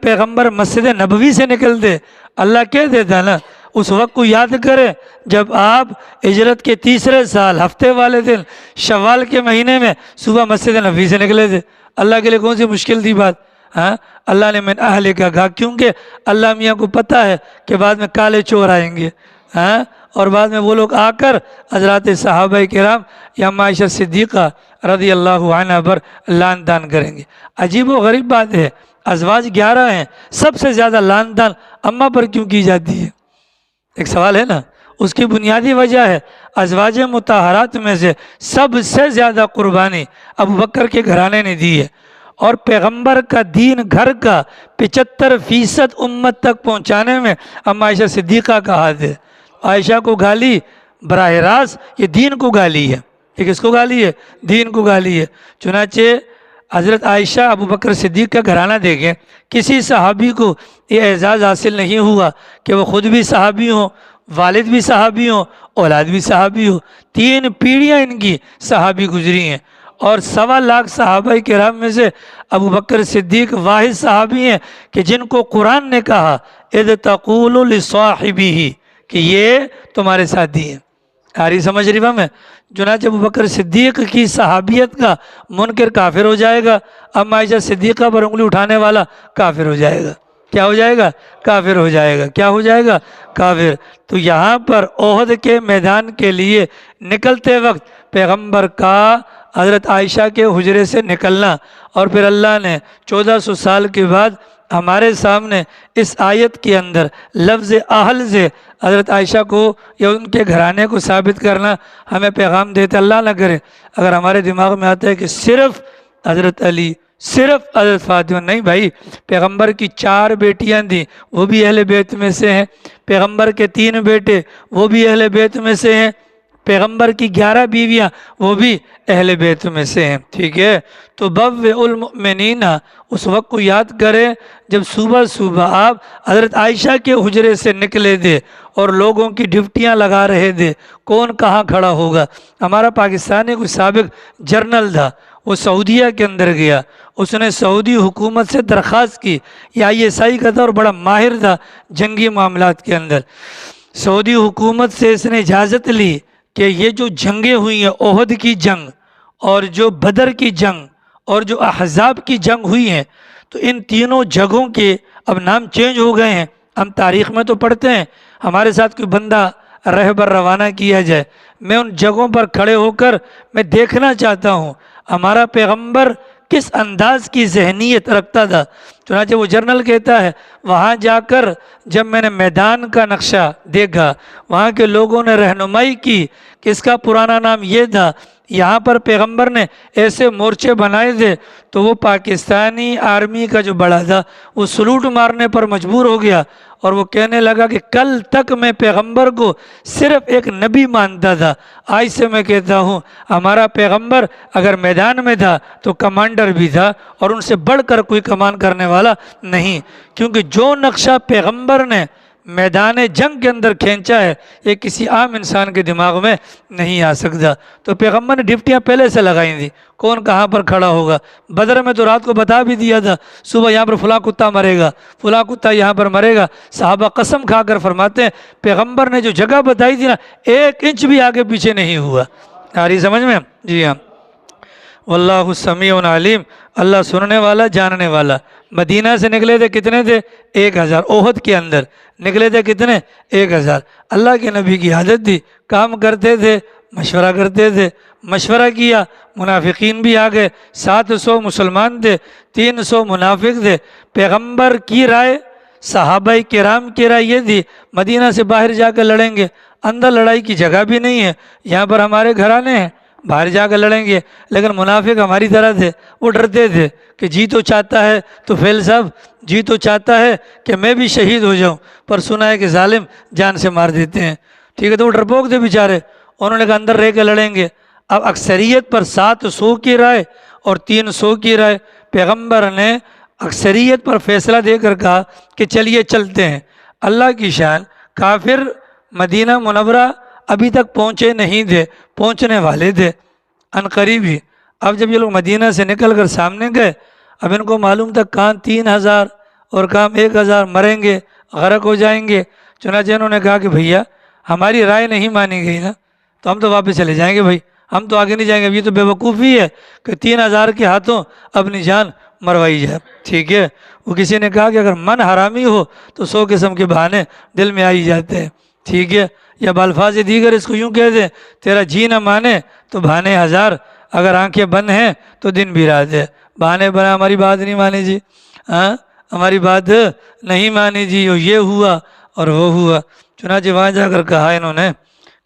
پیغمبر مسجد نبوی سے نکلتے اللہ کہہ دیتا نا۔ اس وقت کو یاد کریں جب آپ ہجرت کے تیسرے سال ہفتے والے دن شوال کے مہینے میں صبح مسجد نبوی سے نکلے تھے۔ اللہ کے لیے کون سی مشکل تھی بات؟ ہاں، اللہ نے من اہل کا کہا کیونکہ اللہ میاں کو پتہ ہے کہ بعد میں کالے چور آئیں گے، ہاں، اور بعد میں وہ لوگ آ کر حضرات صحابہ کرام یا عائشہ صدیقہ رضی اللہ عنہ پر لعن طعن کریں گے۔ عجیب و غریب بات ہے، ازواج 11 ہیں، سب سے زیادہ لعن طعن اماں پر کیوں کی جاتی ہے؟ ایک سوال ہے نا۔ اس کی بنیادی وجہ ہے ازواج مطہرات میں سے سب سے زیادہ قربانی ابوبکر کے گھرانے نے دی ہے، اور پیغمبر کا دین گھر کا 75% امت تک پہنچانے میں اما عائشہ صدیقہ کا ہاتھ ہے۔ عائشہ کو گالی براہ راست، یہ دین کو گالی ہے۔ یہ کس کو گالی ہے؟ دین کو گالی ہے۔ چنانچہ حضرت عائشہ ابوبکر صدیق کا گھرانہ دیکھیں، کسی صحابی کو یہ اعزاز حاصل نہیں ہوا کہ وہ خود بھی صحابی ہوں، والد بھی صحابی ہوں، اولاد بھی صحابی ہو۔ 3 پیڑھیاں ان کی صحابی گزری ہیں، اور 1.25 لاکھ صحابہ کرام میں سے ابوبکر صدیق واحد صحابی ہیں کہ جن کو قرآن نے کہا اذ تقول لصاحبہ کہ یہ تمہارے ساتھی ہیں۔ آ رہی سمجھ رہی میں؟ چنانچہ ابوبکر صدیق کی صحابیت کا منکر کافر ہو جائے گا، اما عائشہ صدیقہ پر انگلی اٹھانے والا کافر ہو جائے گا۔ کیا ہو جائے گا؟ کافر ہو جائے گا۔ کیا ہو جائے گا؟ کافر۔ تو یہاں پر احد کے میدان کے لیے نکلتے وقت پیغمبر کا حضرت عائشہ کے حجرے سے نکلنا، اور پھر اللہ نے 1400 سال کے بعد ہمارے سامنے اس آیت کے اندر لفظ اہل سے حضرت عائشہ کو یا ان کے گھرانے کو ثابت کرنا ہمیں پیغام دیتے۔ اللہ نہ کرے اگر ہمارے دماغ میں آتا ہے کہ صرف حضرت علی، صرف حضرت فاطمہ، نہیں بھائی، پیغمبر کی 4 بیٹیاں تھیں، وہ بھی اہل بیت میں سے ہیں۔ پیغمبر کے 3 بیٹے، وہ بھی اہل بیت میں سے ہیں۔ پیغمبر کی 11 بیویاں، وہ بھی اہل بیت میں سے ہیں۔ ٹھیک ہے؟ تو بوئ المؤمنین اس وقت کو یاد کریں جب صبح صبح آپ حضرت عائشہ کے حجرے سے نکلے تھے اور لوگوں کی ڈیوٹیاں لگا رہے تھے، کون کہاں کھڑا ہوگا۔ ہمارا پاکستانی کوئی سابق جرنل تھا، وہ سعودیہ کے اندر گیا، اس نے سعودی حکومت سے درخواست کی، یہ ISI کا تھا اور بڑا ماہر تھا جنگی معاملات کے اندر۔ سعودی حکومت سے اس نے اجازت لی کہ یہ جو جنگیں ہوئی ہیں، احد کی جنگ اور جو بدر کی جنگ اور جو احزاب کی جنگ ہوئی ہیں، تو ان تینوں جگہوں کے اب نام چینج ہو گئے ہیں۔ ہم تاریخ میں تو پڑھتے ہیں، ہمارے ساتھ کوئی بندہ رہبر روانہ کیا جائے، میں ان جگہوں پر کھڑے ہو کر میں دیکھنا چاہتا ہوں ہمارا پیغمبر کس انداز کی ذہنیت رکھتا تھا۔ چنانچہ وہ جرنل کہتا ہے وہاں جا کر جب میں نے میدان کا نقشہ دیکھا، وہاں کے لوگوں نے رہنمائی کی کہ اس کا پرانا نام یہ تھا، یہاں پر پیغمبر نے ایسے مورچے بنائے تھے، تو وہ پاکستانی آرمی کا جو بڑا تھا وہ سلوٹ مارنے پر مجبور ہو گیا، اور وہ کہنے لگا کہ کل تک میں پیغمبر کو صرف ایک نبی مانتا تھا، آج سے میں کہتا ہوں ہمارا پیغمبر اگر میدان میں تھا تو کمانڈر بھی تھا، اور ان سے بڑھ کر کوئی کمان کرنے والا نہیں، کیونکہ جو نقشہ پیغمبر نے میدان جنگ کے اندر کھینچا ہے یہ کسی عام انسان کے دماغ میں نہیں آ سکتا۔ تو پیغمبر نے ڈپٹیاں پہلے سے لگائی تھیں، کون کہاں پر کھڑا ہوگا۔ بدر میں تو رات کو بتا بھی دیا تھا صبح یہاں پر فلاں کتا مرے گا، فلاں کتا یہاں پر مرے گا۔ صحابہ قسم کھا کر فرماتے ہیں پیغمبر نے جو جگہ بتائی تھی نا، 1 انچ بھی آگے پیچھے نہیں ہوا۔ آ رہی سمجھ میں؟ جی ہاں۔ واللہ سمیع علیم، اللہ سننے والا جاننے والا۔ مدینہ سے نکلے تھے کتنے تھے؟ 1000۔ احد کے اندر نکلے تھے کتنے؟ 1000۔ اللہ کے نبی کی عادت تھی، کام کرتے تھے، مشورہ کرتے تھے، مشورہ کیا، منافقین بھی آ گئے، 700 مسلمان تھے، 300 منافق تھے۔ پیغمبر کی رائے، صحابہ کرام کی رائے یہ تھی مدینہ سے باہر جا کر لڑیں گے، اندر لڑائی کی جگہ بھی نہیں ہے، یہاں پر ہمارے گھرانے ہیں، باہر جا کر لڑیں گے۔ لیکن منافق ہماری طرح تھے، وہ ڈرتے تھے کہ جی تو چاہتا ہے تو فیل صاحب جی تو چاہتا ہے کہ میں بھی شہید ہو جاؤں، پر سنا ہے کہ ظالم جان سے مار دیتے ہیں۔ ٹھیک ہے، تو وہ ڈرپوک تھے بیچارے، انہوں نے کہا اندر رہ کے لڑیں گے۔ اب اکثریت پر 700 کی رائے اور 300 کی رائے، پیغمبر نے اکثریت پر فیصلہ دے کر کہا کہ چلیے چلتے ہیں۔ اللہ کی شان، کافر مدینہ منورہ ابھی تک پہنچے نہیں تھے، پہنچنے والے تھے عنقریب ہی۔ اب جب یہ لوگ مدینہ سے نکل کر سامنے گئے، اب ان کو معلوم تھا کہاں 3000 اور کہاں 1000 مریں گے، غرق ہو جائیں گے۔ چنانچہ انہوں نے کہا کہ بھیا ہماری رائے نہیں مانی گئی نا، تو ہم تو واپس چلے جائیں گے بھائی، ہم تو آگے نہیں جائیں گے۔ اب یہ تو بے وقوفی ہے کہ 3000 کے ہاتھوں اپنی جان مروائی جائے۔ ٹھیک ہے، وہ کسی نے کہا کہ اگر من حرامی ہو تو 100 قسم کے بہانے دل میں آئی جاتے ہیں۔ ٹھیک ہے، یا بالفاظ دیگر اس کو یوں کہہ دیں، تیرا جی نہ مانے تو بہانے 1000، اگر آنکھیں بند ہیں تو دن بھی رات ہے۔ بہانے بنا ہماری بات نہیں مانی جی، ہاں ہماری بات نہیں مانی جی، یہ ہوا اور وہ ہوا۔ چنانچہ وہاں جا کر کہا انہوں نے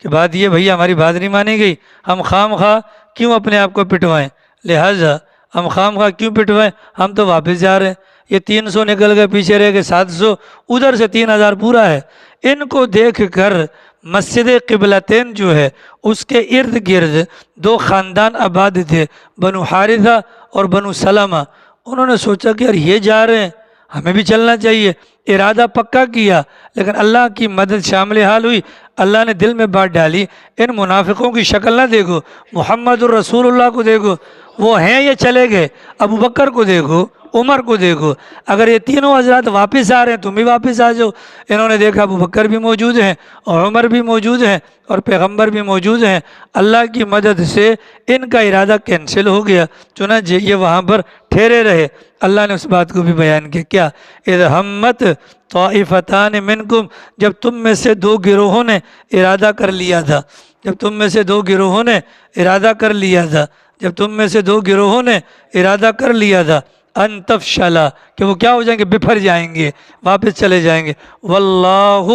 کہ بات یہ بھیا ہماری بات نہیں مانی گئی، ہم خام خواہ کیوں اپنے آپ کو پٹوائیں، لہٰذا ہم خام خواہ کیوں پٹوائیں، ہم تو واپس جا رہے ہیں۔ یہ 300 نکل گئے، پیچھے رہ گئے 700، ادھر سے 3000 پورا ہے۔ ان کو دیکھ کر مسجد قبلتین جو ہے اس کے ارد گرد 2 خاندان آباد تھے، بنو حارثہ اور بنو سلمہ۔ انہوں نے سوچا کہ یار یہ جا رہے ہیں ہمیں بھی چلنا چاہیے، ارادہ پکا کیا، لیکن اللہ کی مدد شامل حال ہوئی۔ اللہ نے دل میں بات ڈالی، ان منافقوں کی شکل نہ دیکھو، محمد الرسول اللہ کو دیکھو، وہ ہیں یہ چلے گئے، ابو بکر کو دیکھو، عمر کو دیکھو، اگر یہ تینوں حضرات واپس آ رہے ہیں تم بھی واپس آ جاؤ۔ انہوں نے دیکھا ابو بکر بھی موجود ہیں اور عمر بھی موجود ہیں اور پیغمبر بھی موجود ہیں، اللہ کی مدد سے ان کا ارادہ کینسل ہو گیا، چنانچہ یہ وہاں پر ٹھہرے رہے۔ اللہ نے اس بات کو بھی بیان کیا، کیا اذ ہمت طائفتان منکم، جب تم میں سے 2 گروہوں نے ارادہ کر لیا تھا، جب تم میں سے 2 گروہوں نے ارادہ کر لیا تھا، جب تم میں سے 2 گروہوں نے ارادہ کر لیا تھا ان تفشلا، کہ وہ کیا ہو جائیں گے، بپھر جائیں گے، واپس چلے جائیں گے، واللہ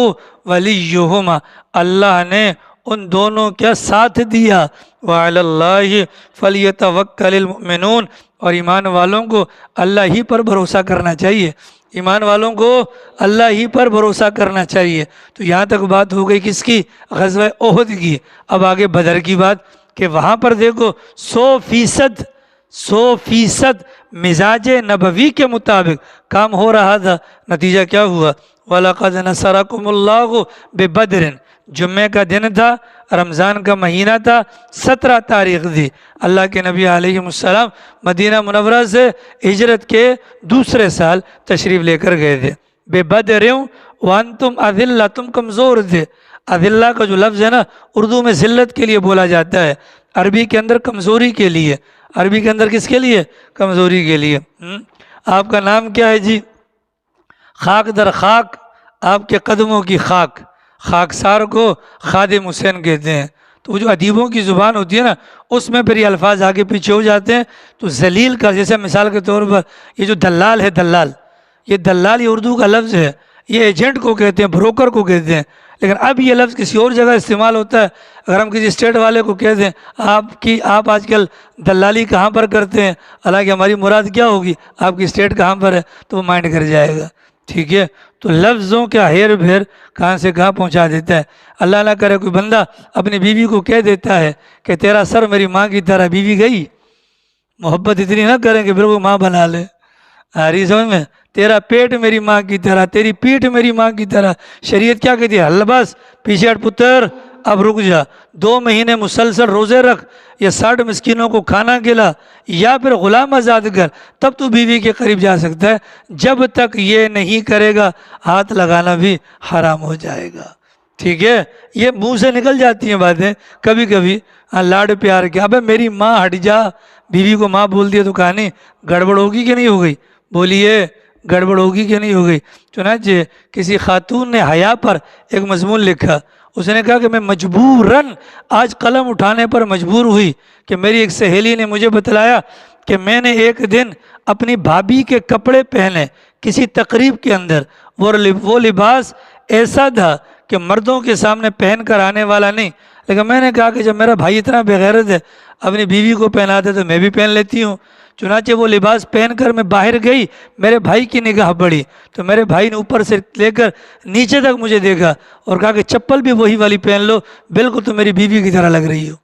ولیہما، اللہ نے ان دونوں کا ساتھ دیا، وعلی اللہ فلیتوکل المؤمنون، اور ایمان والوں کو اللہ ہی پر بھروسہ کرنا چاہیے، ایمان والوں کو اللہ ہی پر بھروسہ کرنا چاہیے۔ تو یہاں تک بات ہو گئی کس کی، غزوہ احد کی۔ اب آگے بدر کی بات، کہ وہاں پر دیکھو 100% مزاج نبوی کے مطابق کام ہو رہا تھا، نتیجہ کیا ہوا، وَلَقَدْ نَصَرَكُمُ اللَّهُ بِبَدْرٍ، جمعے کا دن تھا، رمضان کا مہینہ تھا، 17 تاریخ تھی، اللہ کے نبی علیہ السلام مدینہ منورہ سے ہجرت کے دوسرے سال تشریف لے کر گئے تھے۔ بِبَدْرٍ وَأَنْتُمْ أَذِلَّةٌ، تم کمزور تھے۔ اذلہ کا جو لفظ ہے نا اردو میں ذلت کے لیے بولا جاتا ہے، عربی کے اندر کمزوری کے لیے، عربی کے اندر کس کے لیے، کمزوری کے لیے۔ آپ کا نام کیا ہے جی، خاک در خاک، آپ کے قدموں کی خاک، خاکسار کو خادم حسین کہتے ہیں۔ تو وہ جو ادیبوں کی زبان ہوتی ہے نا اس میں پھر یہ الفاظ آگے پیچھے ہو جاتے ہیں، تو ذلیل کا جیسے مثال کے طور پر یہ جو دلال ہے، دلال، یہ اردو کا لفظ ہے، یہ ایجنٹ کو کہتے ہیں، بروکر کو کہتے ہیں، لیکن اب یہ لفظ کسی اور جگہ استعمال ہوتا ہے۔ اگر ہم کسی اسٹیٹ والے کو کہہ دیں آپ آج کل دلالی کہاں پر کرتے ہیں، حالانکہ ہماری مراد کیا ہوگی، آپ کی اسٹیٹ کہاں پر ہے، تو وہ مائنڈ کر جائے گا، ٹھیک ہے۔ تو لفظوں کا ہیر پھیر کہاں سے کہاں پہنچا دیتا ہے۔ اللہ نہ کرے کوئی بندہ اپنی بیوی کو کہہ دیتا ہے کہ تیرا سر میری ماں کی طرح، بیوی گئی، محبت اتنی نہ کریں کہ بالکل ماں بنا لے، آ رہی سمجھ میں، تیرا پیٹ میری ماں کی طرح، تیری پیٹھ میری ماں کی طرح۔ شریعت کیا کہتی ہے، ہل بس پیچھے ہٹ پتر، اب رک جا، 2 مہینے مسلسل روزے رکھ، یا 60 مسکینوں کو کھانا کھلا، یا پھر غلام آزاد کر، تب تو بیوی کے قریب جا سکتا ہے۔ جب تک یہ نہیں کرے گا ہاتھ لگانا بھی حرام ہو جائے گا، ٹھیک ہے۔ یہ منہ سے نکل جاتی ہیں باتیں کبھی کبھی، لاڈ پیار کے، ابے میری ماں ہٹ جا، بیوی کو ماں بول دیا تو کہانی گڑبڑ ہوگی کہ نہیں ہو گئی، بولیے گڑبڑ ہوگی کہ نہیں ہو گئی۔ چنانچہ کسی خاتون نے حیا پر ایک مضمون لکھا، اس نے کہا کہ میں مجبوراً آج قلم اٹھانے پر مجبور ہوئی کہ میری ایک سہیلی نے مجھے بتلایا کہ میں نے ایک دن اپنی بھابھی کے کپڑے پہنے کسی تقریب کے اندر، وہ لباس ایسا تھا کہ مردوں کے سامنے پہن کر آنے والا نہیں، لیکن میں نے کہا کہ جب میرا بھائی اتنا بغیرت ہے اپنی بیوی کو پہناتا ہے تو میں بھی پہن لیتی ہوں۔ چنانچہ وہ لباس پہن کر میں باہر گئی، میرے بھائی کی نگاہ پڑی تو میرے بھائی نے اوپر سے لے کر نیچے تک مجھے دیکھا اور کہا کہ چپل بھی وہی والی پہن لو، بالکل تو میری بیوی کی طرح لگ رہی ہو،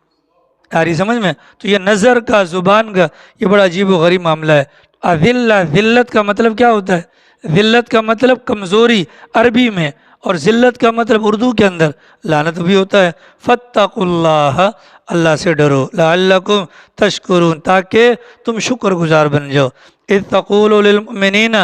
آ رہی سمجھ میں۔ تو یہ نظر کا، زبان کا، یہ بڑا عجیب و غریب معاملہ ہے۔ اذلہ، ذلت کا مطلب کیا ہوتا ہے، ذلت کا مطلب کمزوری عربی میں، اور ذلت کا مطلب اردو کے اندر لعنت بھی ہوتا ہے۔ فاتقوا اللہ، اللہ سے ڈرو، لعلکم تشکرون، تاکہ تم شکر گزار بن جاؤ۔ اذ تقول للمؤمنین،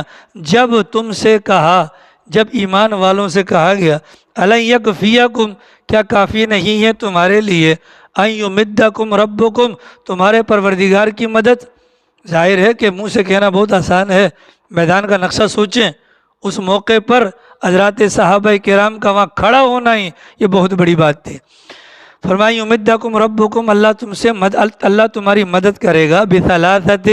جب تم سے کہا، جب ایمان والوں سے کہا گیا، الن یکفیکم، کیا کافی نہیں ہے تمہارے لیے، ان یمدکم ربکم، تمہارے پروردگار کی مدد۔ ظاہر ہے کہ منہ سے کہنا بہت آسان ہے، میدان کا نقشہ سوچیں، اس موقع پر حضرات صحابہ کرام کا وہاں کھڑا ہونا ہی یہ بہت بڑی بات تھی۔ فرمایا یمدکم ربکم، اللہ تمہاری مدد کرے گا، بثلاثۃ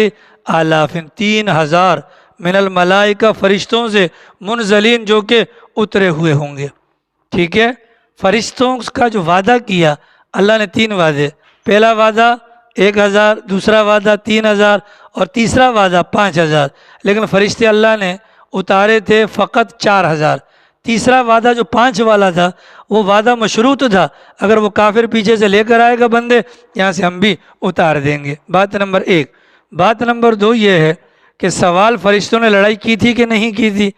آلاف، 3000 من الملائکہ فرشتوں سے، منزلین جو کہ اترے ہوئے ہوں گے۔ ٹھیک ہے، فرشتوں کا جو وعدہ کیا اللہ نے 3 وعدے، پہلا وعدہ 1000، دوسرا وعدہ 3000 اور تیسرا وعدہ 5000، لیکن فرشتے اللہ نے اتارے تھے فقط 4000۔ تیسرا وعدہ جو 5 والا تھا وہ وعدہ مشروط تھا، اگر وہ کافر پیچھے سے لے کر آئے گا بندے یہاں سے ہم بھی اتار دیں گے۔ بات نمبر 1۔ بات نمبر 2 یہ ہے کہ سوال فرشتوں نے لڑائی کی تھی کہ نہیں کی تھی؟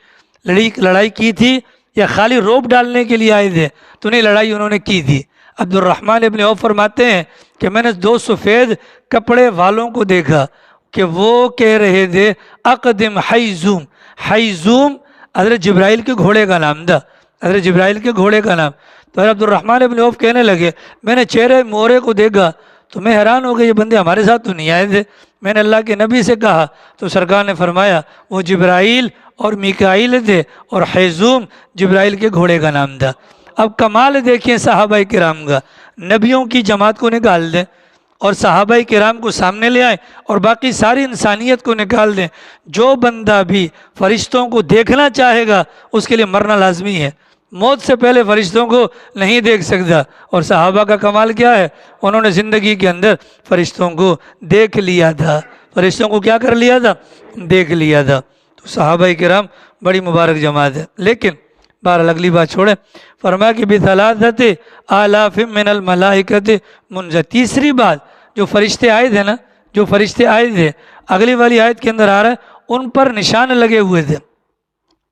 لڑائی کی تھی یا خالی روپ ڈالنے کے لیے آئے تھے؟ تو نہیں، لڑائی انہوں نے کی تھی۔ عبد الرحمن ابن عوف فرماتے ہیں کہ میں نے 2 سفید کپڑے والوں کو دیکھا کہ وہ کہہ رہے تھے اقدم حیزوم۔ حیزوم حضرت جبرائیل کے گھوڑے کا نام تھا، حضرت جبرائیل کے گھوڑے کا نام۔ تو عبد الرحمن ابن عوف کہنے لگے میں نے چہرے مورے کو دیکھا تو میں حیران ہو گیا، یہ بندے ہمارے ساتھ تو نہیں آئے تھے۔ میں نے اللہ کے نبی سے کہا تو سرکار نے فرمایا وہ جبرائیل اور میکائیل تھے، اور حیزوم جبرائیل کے گھوڑے کا نام تھا۔ اب کمال دیکھیں صحابہ کرام کا، نبیوں کی جماعت کو نکال دیں اور صحابہ کرام کو سامنے لے آئیں اور باقی ساری انسانیت کو نکال دیں۔ جو بندہ بھی فرشتوں کو دیکھنا چاہے گا اس کے لیے مرنا لازمی ہے، موت سے پہلے فرشتوں کو نہیں دیکھ سکتا۔ اور صحابہ کا کمال کیا ہے، انہوں نے زندگی کے اندر فرشتوں کو دیکھ لیا تھا۔ فرشتوں کو کیا کر لیا تھا؟ دیکھ لیا تھا۔ تو صحابہ کرام بڑی مبارک جماعت ہے۔ لیکن بہرحال اگلی بات چھوڑیں، فرمایا کہ بثلاثۃ آلاف من الملائکۃ منزل۔ تیسری بات، جو فرشتے آئے تھے نا، جو فرشتے آئے تھے، اگلی والی آیت کے اندر آ رہا ہے ان پر نشان لگے ہوئے تھے۔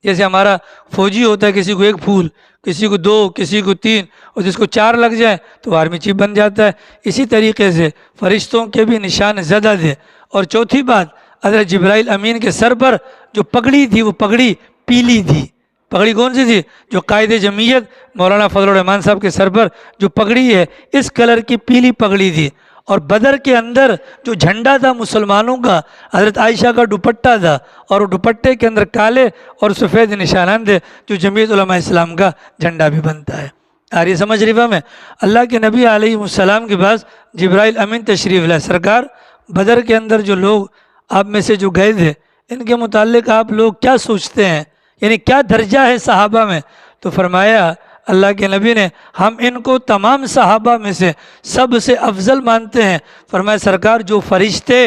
جیسے ہمارا فوجی ہوتا ہے، کسی کو 1 پھول، کسی کو 2، کسی کو 3، اور جس کو 4 لگ جائیں تو آرمی چیف بن جاتا ہے۔ اسی طریقے سے فرشتوں کے بھی نشان زدہ تھے۔ اور چوتھی بات، حضرت جبرائیل امین کے سر پر جو پگڑی تھی وہ پگڑی پیلی تھی۔ پگڑی کون سی تھی؟ جو قائد جمعیت مولانا فضل الرحمان صاحب کے سر پر جو پگڑی ہے اس کلر کی پیلی پگڑی تھی۔ اور بدر کے اندر جو جھنڈا تھا مسلمانوں کا، حضرت عائشہ کا دوپٹہ تھا، اور وہ دوپٹے کے اندر کالے اور سفید نشانات تھے، جو جمعیت علماء اسلام کا جھنڈا بھی بنتا ہے۔ آ رہی سمجھ رہی میں؟ اللہ کے نبی علیہ السلام کے پاس جبرائیل امین تشریف لائے۔ سرکار، بدر کے اندر جو لوگ آپ میں سے جو گئے تھے ان کے متعلق آپ لوگ کیا سوچتے ہیں، یعنی کیا درجہ ہے صحابہ میں؟ تو فرمایا اللہ کے نبی نے ہم ان کو تمام صحابہ میں سے سب سے افضل مانتے ہیں۔ فرمایا سرکار، جو فرشتے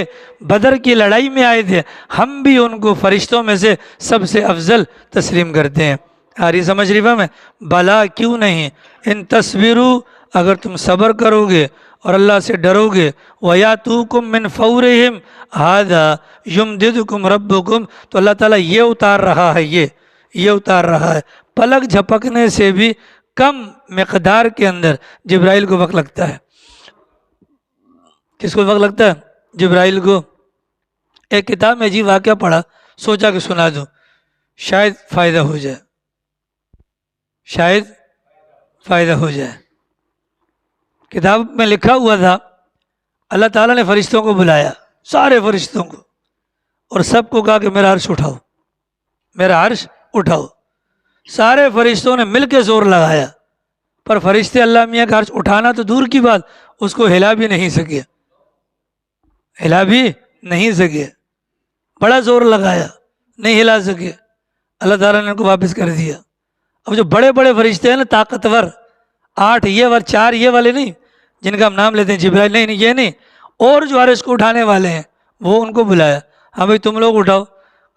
بدر کی لڑائی میں آئے تھے ہم بھی ان کو فرشتوں میں سے سب سے افضل تسلیم کرتے ہیں۔ آ رہی سمجھ رہی میں؟ بلا کیوں نہیں، ان تصویروں، اگر تم صبر کرو گے اور اللہ سے ڈرو گے، وَيَأْتُوكُم مِّن فَوْرِهِمْ هَٰذَا يُمْدِدْكُمْ رَبُّكُمْ، تو اللہ تعالیٰ یہ اتار رہا ہے، یہ اتار رہا ہے۔ پلک جھپکنے سے بھی کم مقدار کے اندر جبرائیل کو وقت لگتا ہے۔ کس کو وقت لگتا ہے؟ جبرائیل کو۔ ایک کتاب میں عجیب واقعہ پڑھا، سوچا کہ سنا دوں، شاید فائدہ ہو جائے، شاید فائدہ ہو جائے۔ کتاب میں لکھا ہوا تھا اللہ تعالیٰ نے فرشتوں کو بلایا، سارے فرشتوں کو، اور سب کو کہا کہ میرا عرش اٹھاؤ، میرا عرش اٹھاؤ۔ سارے فرشتوں نے مل کے زور لگایا، پر فرشتے اللہ میاں کا عرش اٹھانا تو دور کی بات، اس کو ہلا بھی نہیں سکے، ہلا بھی نہیں سکے، بڑا زور لگایا، نہیں ہلا سکے۔ اللہ تعالیٰ نے ان کو واپس کر دیا۔ اب جو بڑے بڑے فرشتے ہیں نا، طاقتور، 8 یہ اور 4 یہ والے نہیں، جن کا ہم نام لیتے ہیں جبرائیل، نہیں یہ نہیں، اور جو عرش کو اٹھانے والے ہیں وہ ان کو بلایا، ہاں بھائی تم لوگ اٹھاؤ۔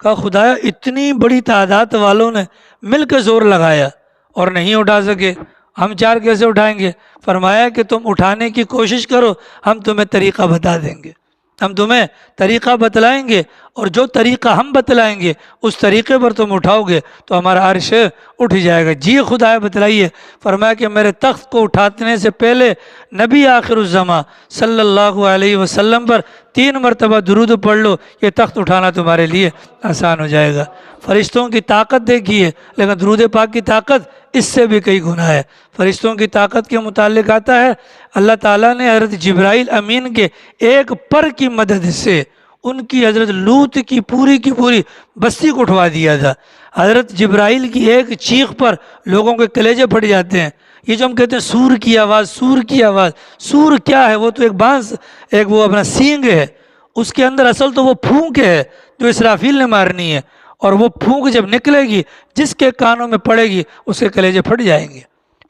کہا خدایا اتنی بڑی تعداد والوں نے مل کے زور لگایا اور نہیں اٹھا سکے، ہم 4 کیسے اٹھائیں گے؟ فرمایا کہ تم اٹھانے کی کوشش کرو، ہم تمہیں طریقہ بتا دیں گے، ہم تمہیں طریقہ بتلائیں گے، اور جو طریقہ ہم بتلائیں گے اس طریقے پر تم اٹھاؤ گے تو ہمارا عرش اٹھ جائے گا۔ جی خدایا بتلائیے۔ فرمایا کہ میرے تخت کو اٹھانے سے پہلے نبی آخر الزماں صلی اللہ علیہ وسلم پر 3 مرتبہ درود پڑھ لو، یہ تخت اٹھانا تمہارے لیے آسان ہو جائے گا۔ فرشتوں کی طاقت دیکھیے، لیکن درود پاک کی طاقت اس سے بھی کئی گنا ہے۔ فرشتوں کی طاقت کے متعلق آتا ہے اللہ تعالیٰ نے حضرت جبرائیل امین کے ایک پر کی مدد سے ان کی حضرت لوط کی پوری بستی کو اٹھوا دیا تھا۔ حضرت جبرائیل کی ایک چیخ پر لوگوں کے کلیجے پھٹ جاتے ہیں۔ یہ جو ہم کہتے ہیں سور کی آواز، سور کی آواز، سور کیا ہے؟ وہ تو ایک بانس، ایک وہ اپنا سینگ ہے، اس کے اندر اصل تو وہ پھونک ہے، جو اسرافیل نے مارنی ہے، اور وہ پھونک جب نکلے گی جس کے کانوں میں پڑے گی اس کے کلیجے پھٹ جائیں گے،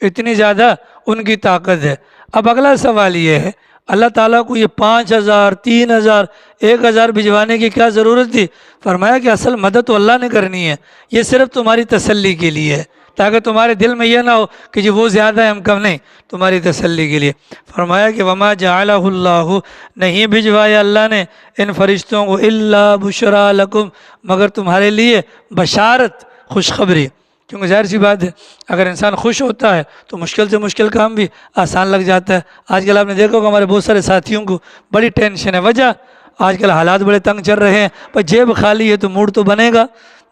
اتنی زیادہ ان کی طاقت ہے۔ اب اگلا سوال یہ ہے، اللہ تعالیٰ کو یہ 5,000 3,000 1,000 بھجوانے کی کیا ضرورت تھی؟ فرمایا کہ اصل مدد تو اللہ نے کرنی ہے، یہ صرف تمہاری تسلی کے لیے ہے، تاکہ تمہارے دل میں یہ نہ ہو کہ جی وہ زیادہ ہے ہم کم، نہیں، تمہاری تسلی کے لیے۔ فرمایا کہ وما جعلہ اللہ، نہیں بھجوایا اللہ نے ان فرشتوں کو الا بشرا لکم، مگر تمہارے لیے بشارت، خوشخبری۔ کیونکہ ظاہر سی بات ہے اگر انسان خوش ہوتا ہے تو مشکل سے مشکل کام بھی آسان لگ جاتا ہے۔ آج کل آپ نے دیکھا ہوگا ہمارے بہت سارے ساتھیوں کو بڑی ٹینشن ہے، وجہ آج کل حالات بڑے تنگ چل رہے ہیں، پر جیب خالی ہے تو موڈ تو بنے گا،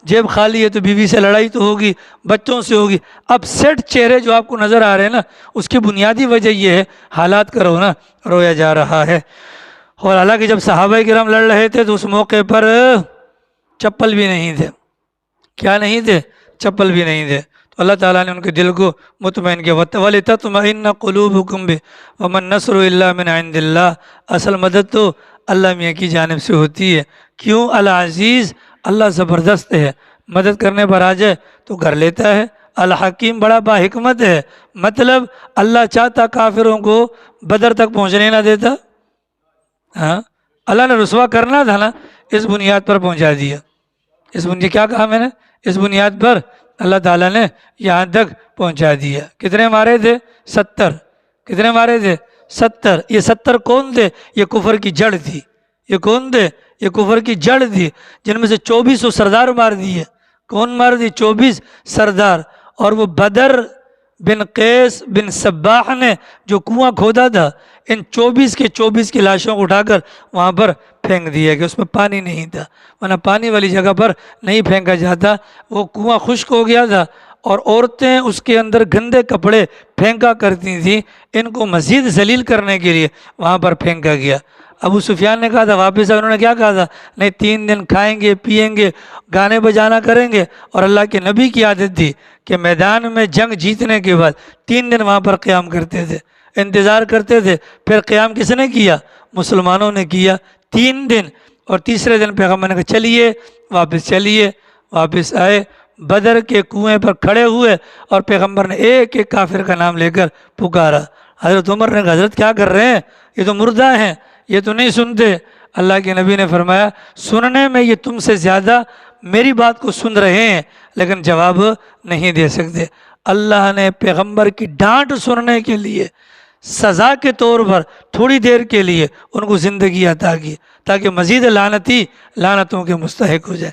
جیب خالی ہے تو بیوی سے لڑائی تو ہوگی، بچوں سے ہوگی۔ اب سیٹ چہرے جو آپ کو نظر آ رہے ہیں نا، اس کی بنیادی وجہ یہ ہے حالات کا رونا رویا جا رہا ہے۔ اور حالانکہ جب صحابہ کرام لڑ رہے تھے تو اس موقع پر چپل بھی نہیں تھے، کیا نہیں تھے؟ چپل بھی نہیں تھے، تو اللہ تعالیٰ نے ان کے دل کو مطمئن کیا، وَلِتَطْمَئِنَّ قُلُوبُكُمْ بِهِ وَمَا النَّصْرُ إِلَّا مِنْ عِنْدِ اللَّهِ۔ اصل مدد تو اللہ میاں کی جانب سے ہوتی ہے۔ کیوں؟ العزیز، اللہ زبردست ہے، مدد کرنے پر آ جائے تو کر لیتا ہے۔ الحکیم، بڑا با حکمت ہے، مطلب اللہ چاہتا کافروں کو بدر تک پہنچنے نہ دیتا، ہاں اللہ نے رسوا کرنا تھا نا، اس بنیاد پر پہنچا دیا۔ اس بنیاد کیا کہا میں نے؟ اس بنیاد پر اللہ تعالیٰ نے یہاں تک پہنچا دیا۔ کتنے مارے تھے؟ 70۔ کتنے مارے تھے؟ 70۔ یہ 70 کون تھے؟ یہ کفر کی جڑ تھی۔ یہ کون تھے؟ یہ کفر کی جڑ تھی، جن میں سے 24 سردار مار دیے۔ کون مار دی؟ 24 سردار۔ اور وہ بدر بن قیس بن سباح نے جو کنواں کھودا تھا، ان 24 کے 24 کی لاشوں کو اٹھا کر وہاں پر پھینک دیا کہ اس میں پانی نہیں تھا، ورنہ پانی والی جگہ پر نہیں پھینکا جاتا۔ وہ کنواں خشک ہو گیا تھا اور عورتیں اس کے اندر گندے کپڑے پھینکا کرتی تھیں، ان کو مزید ذلیل کرنے کے لیے وہاں پر پھینکا گیا۔ ابو سفیان نے کہا تھا واپس، انہوں نے کیا کہا تھا؟ نہیں، 3 دن کھائیں گے پیئیں گے گانے بجانا کریں گے۔ اور اللہ کے نبی کی عادت تھی کہ میدان میں جنگ جیتنے کے بعد 3 دن وہاں پر قیام کرتے تھے، انتظار کرتے تھے۔ پھر قیام کس نے کیا؟ مسلمانوں نے کیا 3 دن، اور تیسرے دن پیغمبر نے کہا چلیے واپس، چلیے واپس آئے۔ بدر کے کنویں پر کھڑے ہوئے اور پیغمبر نے ایک ایک کافر کا نام لے کر پکارا۔ حضرت عمر نے کہا حضرت کیا کر رہے ہیں؟ یہ تو مردہ ہیں، یہ تو نہیں سنتے۔ اللہ کے نبی نے فرمایا سننے میں یہ تم سے زیادہ میری بات کو سن رہے ہیں، لیکن جواب نہیں دے سکتے۔ اللہ نے پیغمبر کی ڈانٹ سننے کے لیے سزا کے طور پر تھوڑی دیر کے لیے ان کو زندگی عطا کی، تاکہ مزید لعنتی لعنتوں کے مستحق ہو جائے۔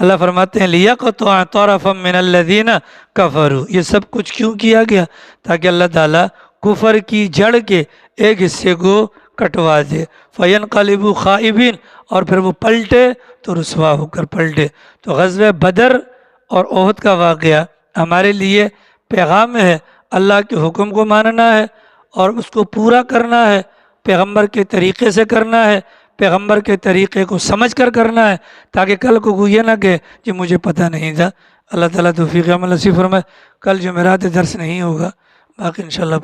اللہ فرماتے ہیں لِيَقْطَعَ طَرَفًا مِّنَ الَّذِينَ كَفَرُوا، یہ سب کچھ کیوں کیا گیا؟ تاکہ اللہ تعالیٰ کفر کی جڑ کے ایک حصے کو کٹوا دے۔ فَيَنْقَلِبُوا خَائِبِينَ، اور پھر وہ پلٹے تو رسوا ہو کر پلٹے۔ تو غزوہ بدر اور احد کا واقعہ ہمارے لیے پیغام ہے، اللہ کے حکم کو ماننا ہے اور اس کو پورا کرنا ہے، پیغمبر کے طریقے سے کرنا ہے، پیغمبر کے طریقے کو سمجھ کر کرنا ہے، تاکہ کل کو یہ نہ کہ کہ مجھے پتہ نہیں تھا۔ اللہ تعالیٰ توفیق عمل نصیب فرمائے۔ کل جمعرات درس نہیں ہوگا، باقی انشاءاللہ